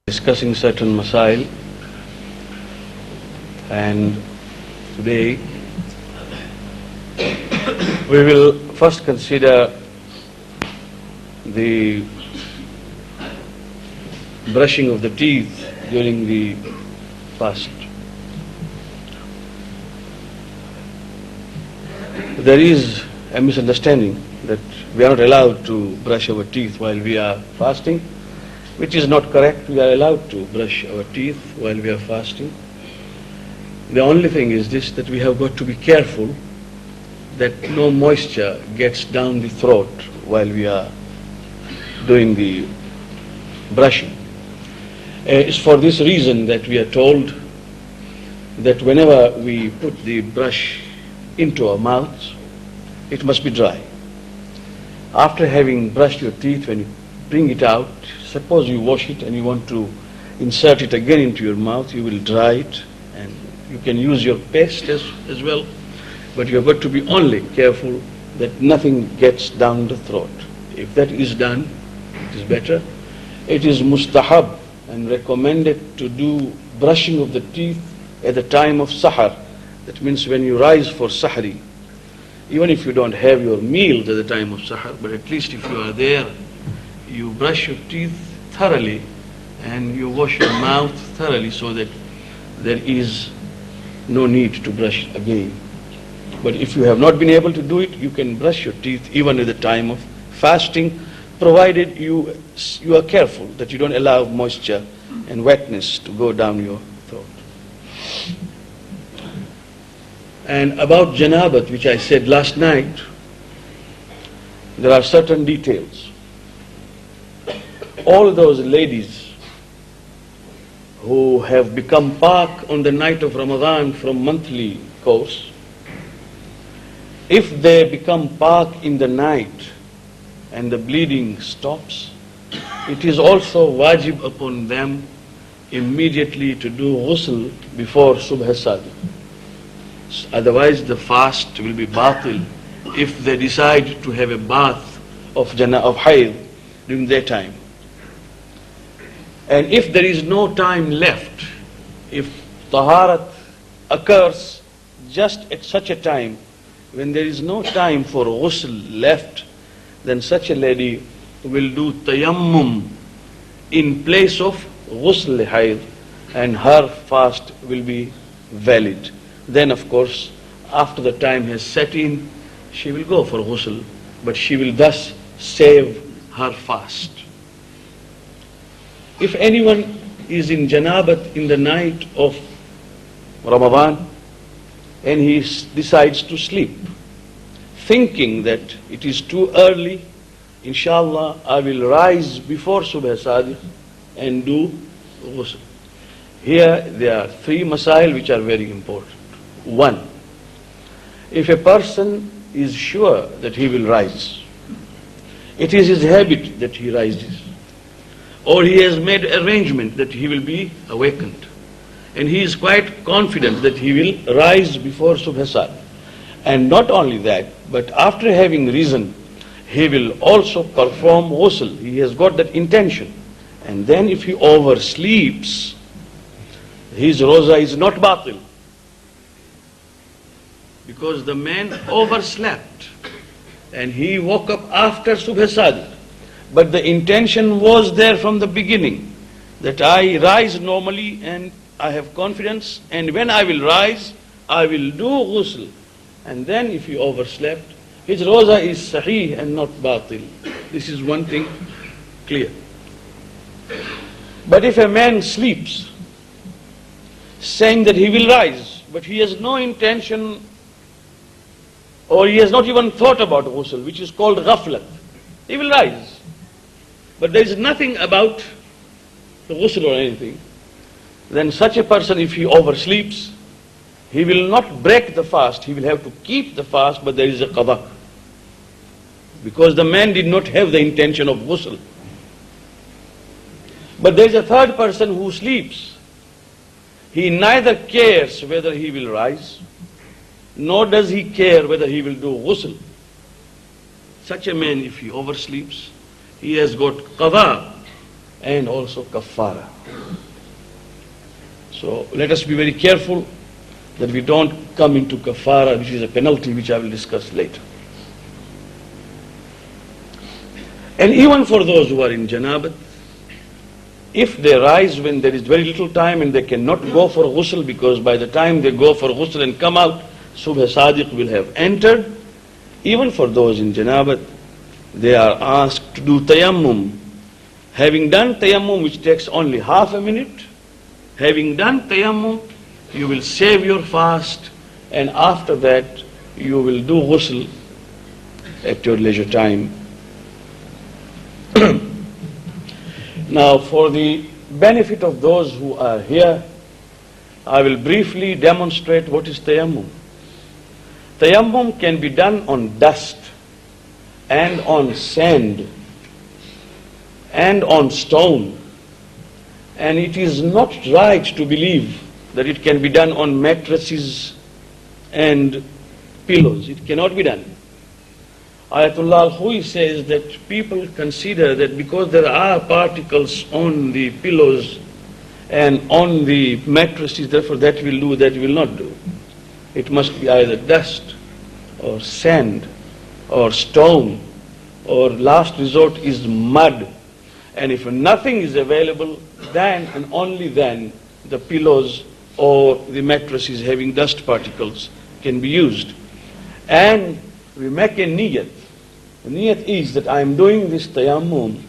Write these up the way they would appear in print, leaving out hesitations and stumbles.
Discussing certain Masa'il, and today we will first consider the brushing of the teeth during the fast. There is a misunderstanding that we are not allowed to brush our teeth while we are fasting, which is not correct. We are allowed to brush our teeth while we are fasting. The only thing is this, that we have got to be careful that no moisture gets down the throat while we are doing the brushing. It's for this reason that we are told that whenever we put the brush into our mouth, it must be dry. After having brushed your teeth, when you bring it out, suppose you wash it and you want to insert it again into your mouth, you will dry it, and you can use your paste as well, but you have got to be only careful that nothing gets down the throat. If that is done, it is better. It is mustahab and recommended to do brushing of the teeth at the time of sahar. That means when you rise for sahri, even if you don't have your meals at the time of sahar, but at least if you are there, you brush your teeth thoroughly and you wash your mouth thoroughly so that there is no need to brush again. But if you have not been able to do it, you can brush your teeth even at the time of fasting, provided you are careful that you don't allow moisture and wetness to go down your throat. And about janabat, which I said last night, there are certain details. All those ladies who have become pak on the night of Ramadan from monthly course, if they become pak in the night and the bleeding stops, it is also wajib upon them immediately to do ghusl before subh sadiq. Otherwise the fast will be batil if they decide to have a bath of hayd during their time. And if there is no time left, if Tahaarat occurs just at such a time when there is no time for ghusl left, then such a lady will do tayammum in place of ghusl hayd, and her fast will be valid. Then of course, after the time has set in, she will go for ghusl, but she will thus save her fast. If anyone is in janabat in the night of Ramadan and he decides to sleep, thinking that it is too early, inshallah I will rise before subh sadiq and do ghusl. Here there are three masail which are very important. One, if a person is sure that he will rise, it is his habit that he rises, or he has made arrangement that he will be awakened, and he is quite confident that he will rise before subh sadiq. And not only that, but after having risen, he will also perform ghusl. He has got that intention. And then if he oversleeps, his roza is not batil, because the man overslept and he woke up after subh sadiq. But the intention was there from the beginning, that I rise normally and I have confidence, and when I will rise, I will do ghusl. And then if he overslept, his roza is sahih and not batil. This is one thing clear. But if a man sleeps, saying that he will rise, but he has no intention, or he has not even thought about ghusl, which is called ghaflat, he will rise, but there is nothing about the ghusl or anything, then such a person, if he oversleeps, he will not break the fast, he will have to keep the fast, but there is a qada, because the man did not have the intention of ghusl. But there is a third person who sleeps. He neither cares whether he will rise, nor does he care whether he will do ghusl. Such a man, if he oversleeps, he has got qada and also kafara. So let us be very careful that we don't come into kafara, which is a penalty which I will discuss later. And even for those who are in janabat, if they rise when there is very little time and they cannot go for ghusl, because by the time they go for ghusl and come out, Subh Sadiq will have entered, even for those in janabat, they are asked to do tayammum. Having done tayammum, which takes only half a minute, having done tayammum, you will save your fast, and after that you will do ghusl at your leisure time. Now, for the benefit of those who are here, I will briefly demonstrate what is tayammum. Tayammum can be done on dust and on sand and on stone, and it is not right to believe that it can be done on mattresses and pillows. It cannot be done. Ayatollah al-Khui says that people consider that because there are particles on the pillows and on the mattresses, therefore that will do, that will not do. It must be either dust or sand or stone, or last resort is mud. And if nothing is available, then and only then the pillows or the mattresses having dust particles can be used. And we make a niyat. The niyat is that I am doing this tayammum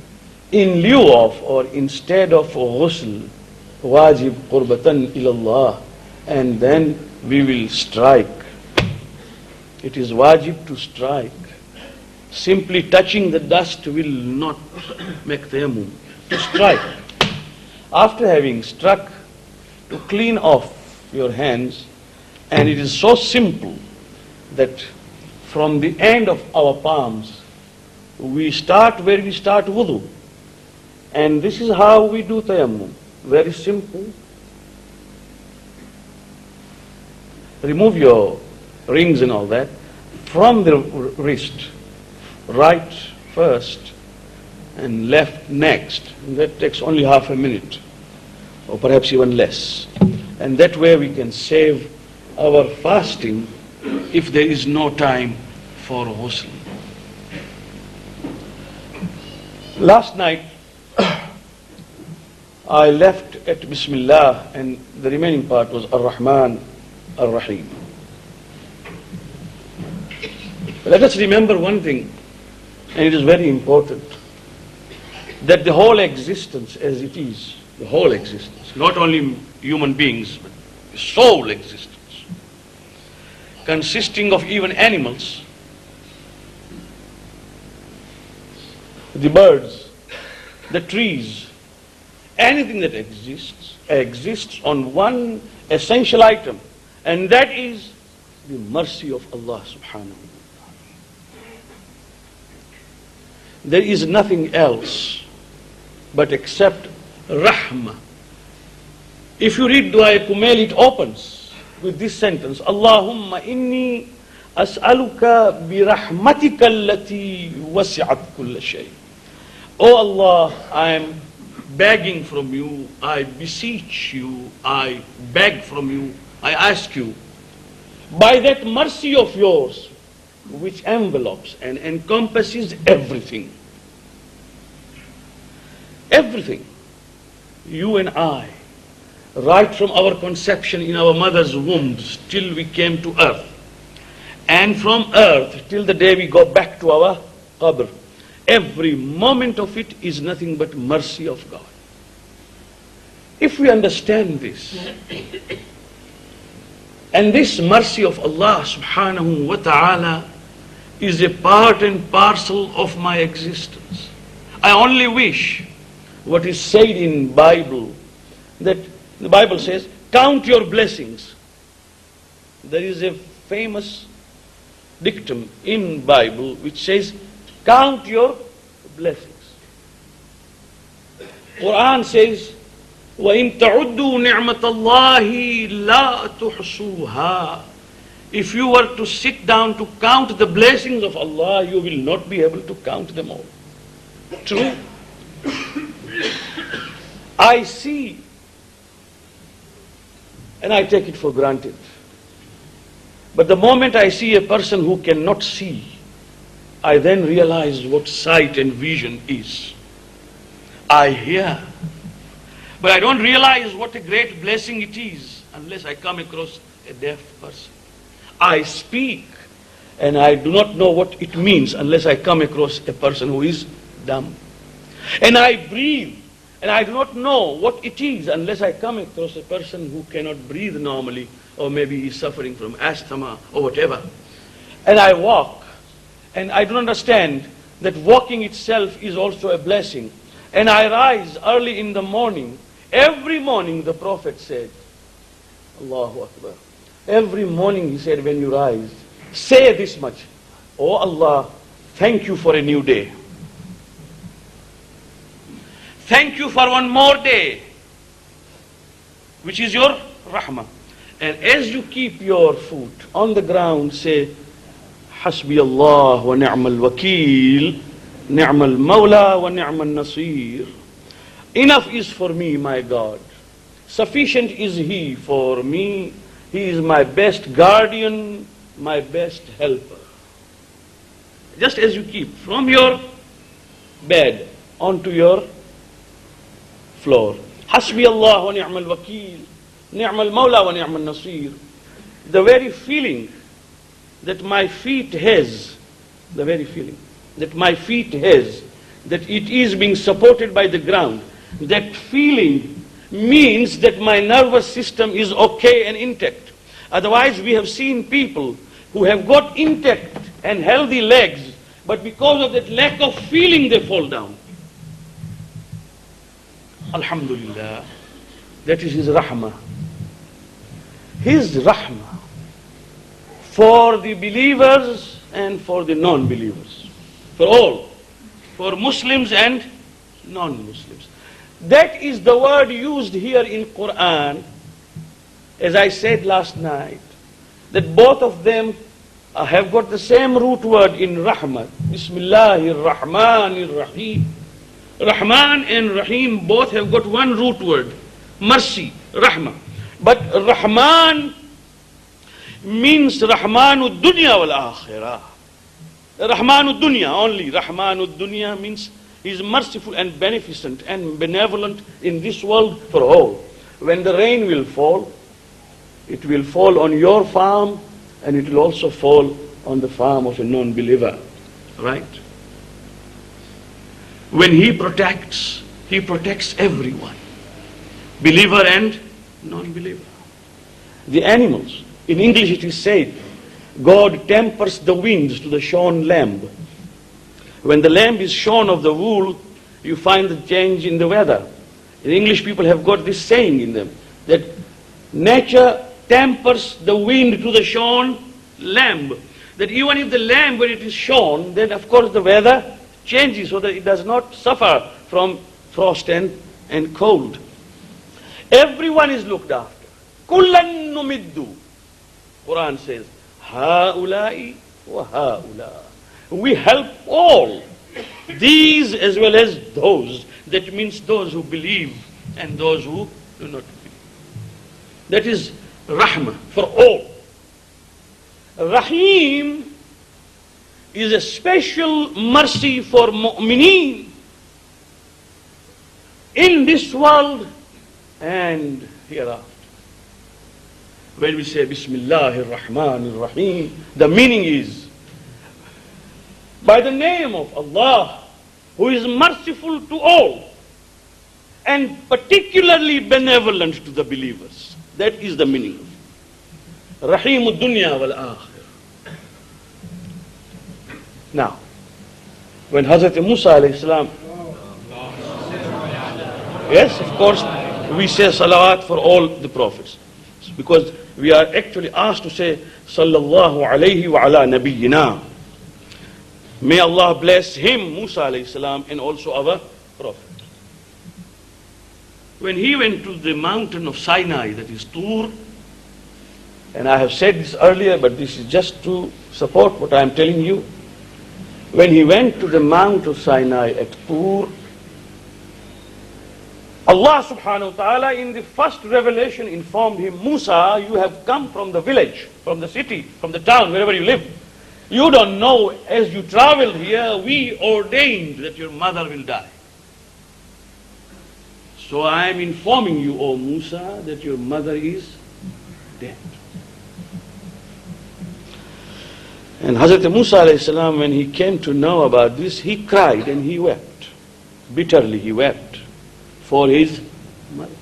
in lieu of or instead of ghusl, wajib qurbatan ilallah, and then we will strike. It is wajib to strike. Simply touching the dust will not make tayammum. To strike. After having struck, to clean off your hands, and it is so simple that from the end of our palms, we start where we start wudu. And this is how we do tayammum. Very simple. Remove your rings and all that from the wrist. Right first and left next. And that takes only half a minute, or perhaps even less. And that way we can save our fasting if there is no time for ghusl. Last night I left at Bismillah, and the remaining part was Ar-Rahman, Ar-Rahim. Let us remember one thing, and it is very important, that the whole existence as it is, the whole existence, not only human beings, but the soul existence, consisting of even animals, the birds, the trees, anything that exists on one essential item, and that is the mercy of Allah subhanahu wa ta'ala. There is nothing else but except rahmah. If you read Dua Kumail, it opens with this sentence, Allahumma inni as'aluka bi rahmatika allati wasi'at kulla shay. Oh Allah, I am begging from you, I beseech you, I beg from you, I ask you, by that mercy of yours, which envelopes and encompasses everything. Everything. You and I, right from our conception in our mother's wombs till we came to earth, and from earth till the day we go back to our qabr, every moment of it is nothing but mercy of God. If we understand this, and this mercy of Allah subhanahu wa ta'ala is a part and parcel of my existence. I only wish what is said in Bible, that the Bible says, count your blessings. There is a famous dictum in Bible which says, count your blessings. Quran says, وَإِن تَعُدُّوا نِعْمَةَ اللَّهِ لَا تُحْصُوهَا. If you were to sit down to count the blessings of Allah, you will not be able to count them all. True. I see and I take it for granted. But the moment I see a person who cannot see, I then realize what sight and vision is. I hear, but I don't realize what a great blessing it is unless I come across a deaf person. I speak, and I do not know what it means unless I come across a person who is dumb. And I breathe, and I do not know what it is unless I come across a person who cannot breathe normally, or maybe is suffering from asthma or whatever. And I walk, and I don't understand that walking itself is also a blessing. And I rise early in the morning. Every morning the Prophet said, Allahu Akbar. Every morning he said, when you rise, say this much: Oh Allah, thank you for a new day. Thank you for one more day, which is your rahmah. And as you keep your foot on the ground, say, Hasbi Allah wa ni'mal wakeel, ni'mal mawla wa ni'mal nasir. Enough is for me, my God. Sufficient is He for me. He is my best guardian, my best helper. Just as you keep from your bed onto your floor. Hasbi Allah wa ni'mal wakeel, ni'mal mawla wa ni'mal nasir. The very feeling that my feet has, that it is being supported by the ground, that feeling means that my nervous system is okay and intact. Otherwise, we have seen people who have got intact and healthy legs, but because of that lack of feeling, they fall down. Alhamdulillah, that is His rahmah. His rahmah for the believers and for the non-believers, for all, for Muslims and non-Muslims. That is the word used here in Quran, as I said last night, that both of them have got the same root word in Rahmat. Bismillahir Rahmanir Rahim. Rahman and Rahim both have got one root word, mercy, Rahmah. But Rahman means Rahmanud Dunya wal Akhirah. Rahmanud Dunya only. Rahmanud Dunya means He is merciful and beneficent and benevolent in this world for all. When the rain will fall, it will fall on your farm and it will also fall on the farm of a non-believer. Right? When He protects everyone, believer and non-believer. The animals, in English it is said, God tempers the winds to the shorn lamb. When the lamb is shorn of the wool, you find the change in the weather. In English, people have got this saying in them, that nature tempers the wind to the shorn lamb. That even if the lamb, when it is shorn, then of course the weather changes so that it does not suffer from frost and cold. Everyone is looked after. Kullan numiddu. Quran says, Ha'ulai wa ha'ula. We help all, these as well as those. That means those who believe and those who do not believe. That is rahmah for all. Rahim is a special mercy for mu'mineen in this world and hereafter. When we say Bismillahir Rahmanir Rahim, the meaning is by the name of Allah, who is merciful to all and particularly benevolent to the believers. That is the meaning of Rahimud Dunya wal Akhirah. Now, when Hazrat Musa alayhi salam, yes, of course, we say salawat for all the prophets, because we are actually asked to say sallallahu alayhi wa ala nabiyyina. May Allah bless him, Musa alayhi salam, and also our Prophet. When he went to the mountain of Sinai, that is Tur, and I have said this earlier, but this is just to support what I am telling you. When he went to the Mount of Sinai at Tur, Allah subhanahu wa ta'ala in the first revelation informed him, Musa, you have come from the village, from the city, from the town, wherever you live. You don't know, as you travel here, we ordained that your mother will die. So I am informing you, O Musa, that your mother is dead. And Hazrat Musa alayhi salam, when he came to know about this, he cried and he wept. Bitterly he wept for his mother.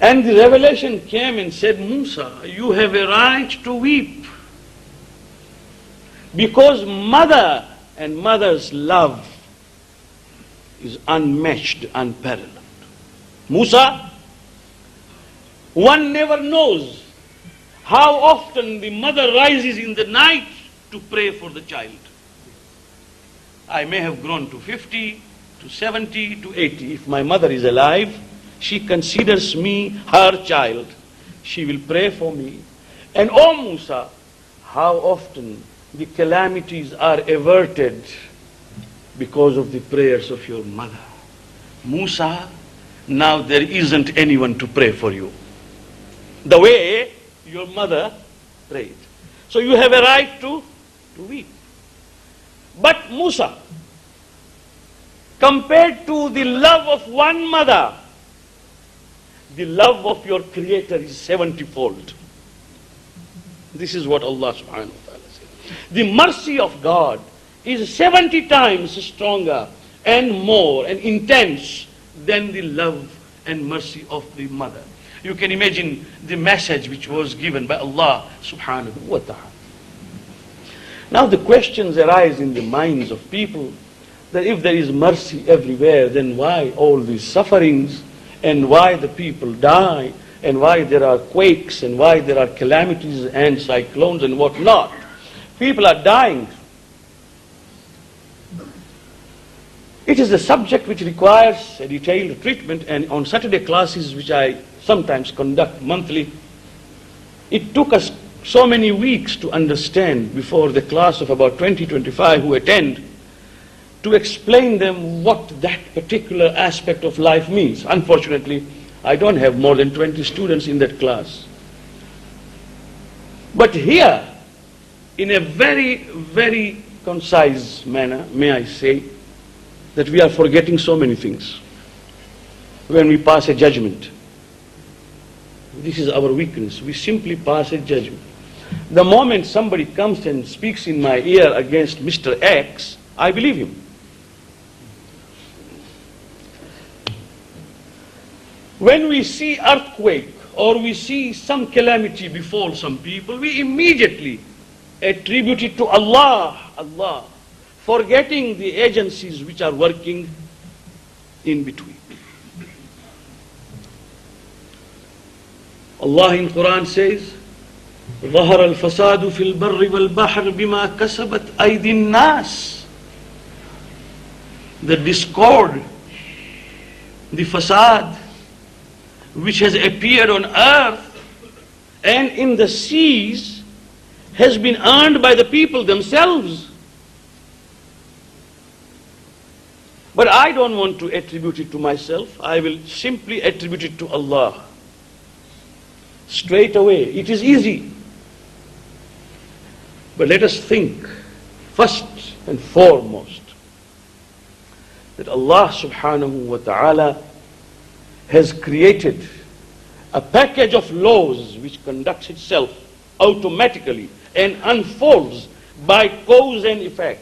And the revelation came and said, Musa, you have a right to weep. Because mother and mother's love is unmatched, unparalleled. Musa, one never knows how often the mother rises in the night to pray for the child. I may have grown to 50, to 70, to 80. If my mother is alive, she considers me her child. She will pray for me. And oh Musa, how often the calamities are averted because of the prayers of your mother. Musa, now there isn't anyone to pray for you the way your mother prayed. So you have a right to weep. But Musa, compared to the love of one mother, the love of your Creator is 70-fold. This is what Allah subhanahu wa ta'ala says. The mercy of God is 70 times stronger and more and intense than the love and mercy of the mother. You can imagine the message which was given by Allah subhanahu wa ta'ala. Now the questions arise in the minds of people that if there is mercy everywhere, then why all these sufferings, and why the people die, and why there are quakes, and why there are calamities and cyclones and what not. People are dying. It is a subject which requires a detailed treatment, and on Saturday classes, which I sometimes conduct monthly, it took us so many weeks to understand before the class of about 20-25 who attend, to explain them what that particular aspect of life means. Unfortunately, I don't have more than 20 students in that class. But here, in a very, very concise manner, may I say, that we are forgetting so many things when we pass a judgment. This is our weakness. We simply pass a judgment. The moment somebody comes and speaks in my ear against Mr. X, I believe him. When we see earthquake or we see some calamity befall some people, we immediately attribute it to Allah, forgetting the agencies which are working in between. Allah in Quran says, ظهر الفساد في البر والبحر بما كسبت أيدي الناس. The discord, the fasad, which has appeared on earth and in the seas, has been earned by the people themselves. But I don't want to attribute it to myself. I will simply attribute it to Allah. Straight away. It is easy. But let us think, first and foremost, that Allah subhanahu wa ta'ala has created a package of laws which conducts itself automatically and unfolds by cause and effect.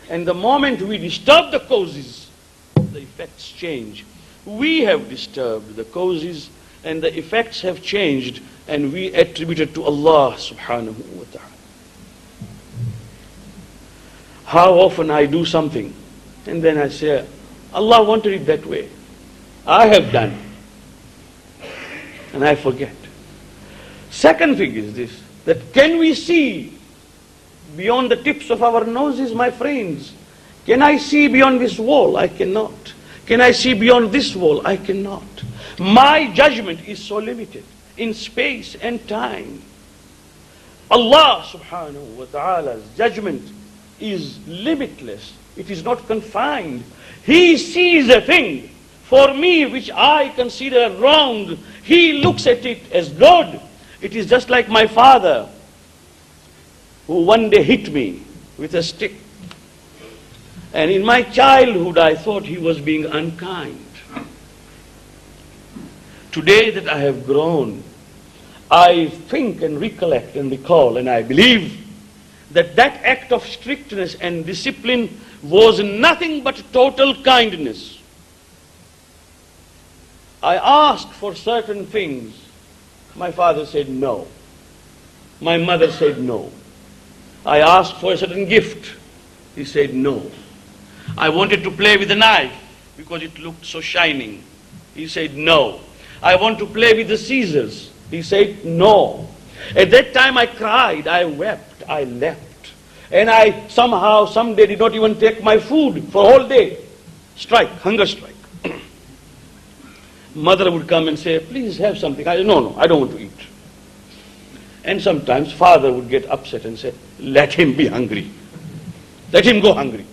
And the moment we disturb the causes, the effects change. We have disturbed the causes and the effects have changed, and we attribute it to Allah subhanahu wa ta'ala. How often I do something and then I say, Allah wanted it that way. I have done. And I forget. Second thing is this, that can we see beyond the tips of our noses, my friends? Can I see beyond this wall? I cannot. Can I see beyond this wall? I cannot. My judgment is so limited in space and time. Allah subhanahu wa ta'ala's judgment is limitless. It is not confined. He sees a thing For me, which I consider wrong, he looks at it as good. It is just like my father, who one day hit me with a stick. And in my childhood, I thought he was being unkind. Today that I have grown, I think and recollect and recall, and I believe that that act of strictness and discipline was nothing but total kindness. I asked for certain things. My father said no. My mother said no. I asked for a certain gift. He said no. I wanted to play with a knife because it looked so shining. He said no. I want to play with the scissors. He said no. At that time I cried, I wept, I left. And I somehow, someday did not even take my food for a whole day. Strike, hunger strike. Mother would come and say, please have something. I said, no, I don't want to eat. And sometimes father would get upset and say, let him be hungry. Let him go hungry.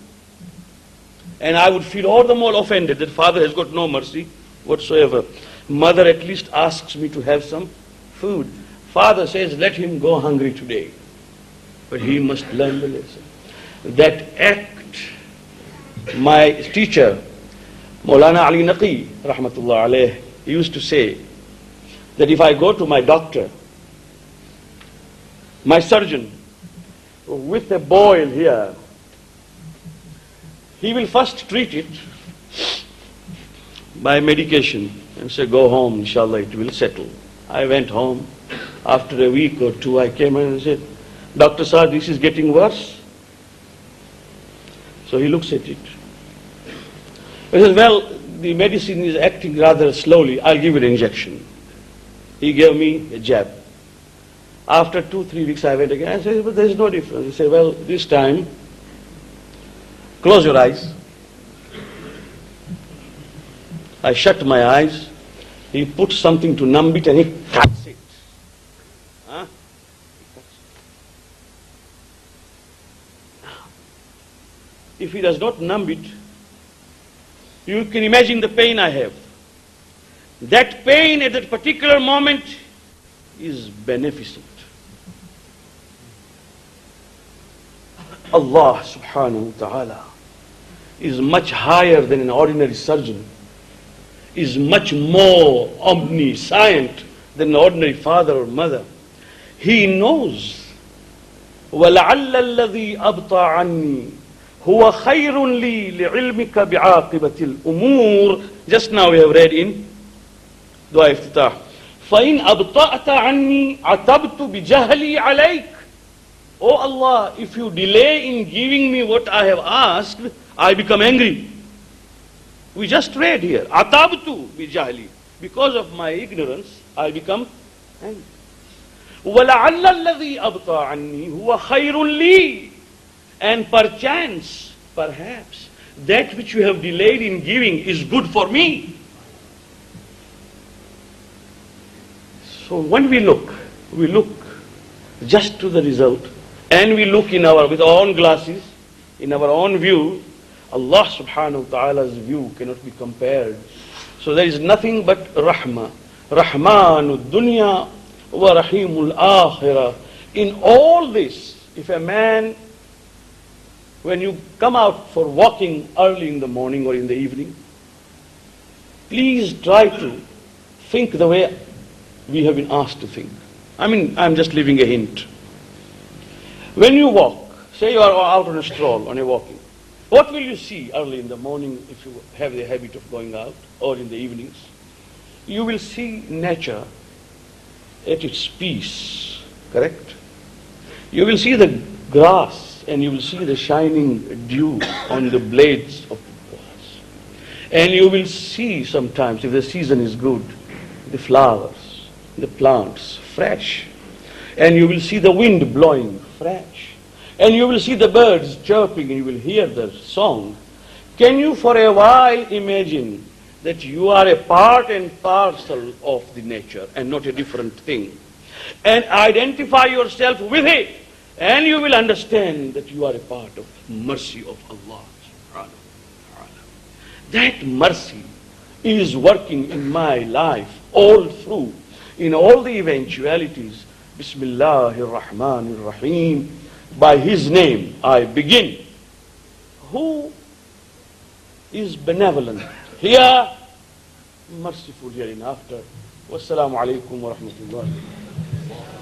And I would feel all the more offended that father has got no mercy whatsoever. Mother at least asks me to have some food. Father says, let him go hungry today. But he must learn the lesson. That act, my teacher, Maulana Ali Naqi, rahmatullah alayh, he used to say that if I go to my doctor, my surgeon, with a boil here, he will first treat it by medication and say, go home, inshallah, it will settle. I went home. After a week or two, I came and said, Doctor sir, this is getting worse. So he looks at it. He says, well, the medicine is acting rather slowly. I'll give it an injection. He gave me a jab. After 2-3 weeks, I went again. I said, but there's no difference. He said, well, this time, close your eyes. I shut my eyes. He put something to numb it and he cuts it. Huh? If he does not numb it, you can imagine the pain I have. That pain at that particular moment is beneficent. Allah subhanahu wa ta'ala is much higher than an ordinary surgeon, is much more omniscient than an ordinary father or mother. He knows. وَلَعَلَّ الَّذِي أَبْطَى عَنِّي هُوَ خَيْرٌ لِي لِعِلْمِكَ بِعَاقِبَةِ الْأُمُورِ. Just now we have read in Dua Iftitah. فَإِنْ أَبْطَأْتَ عَنِّي عَتَبْتُ بِجَهْلِي عَلَيْكَ. Oh Allah, if you delay in giving me what I have asked, I become angry. We just read here, atabtu bijahli. Because of my ignorance, I become angry. وَلَعَلَّ الَّذِي أَبْطَى عَنِّي هُوَ خَيْرٌ لِي. And perchance, perhaps, that which you have delayed in giving is good for me. So when we look just to the result, and we look with our own glasses, in our own view, Allah subhanahu wa ta'ala's view cannot be compared. So there is nothing but rahmah. Rahmanud dunya wa rahimul akhirah. In all this, if a man, when you come out for walking early in the morning or in the evening, please try to think the way we have been asked to think. I'm just leaving a hint. When you walk, say you are out on a stroll, on a walking, what will you see early in the morning if you have the habit of going out, or in the evenings? You will see nature at its peace, correct? You will see the grass and you will see the shining dew on the blades of the grass. And you will see sometimes, if the season is good, the flowers, the plants fresh. And you will see the wind blowing fresh. And you will see the birds chirping and you will hear the song. Can you for a while imagine that you are a part and parcel of the nature and not a different thing? And identify yourself with it, and you will understand that you are a part of mercy of Allah subhanahu wa ta'ala. That mercy is working in my life all through, in all the eventualities. Bismillahir Rahmanir Rahim. By His name I begin. Who is benevolent here, merciful hereinafter. Wassalamu alaikum wa rahmatullahi.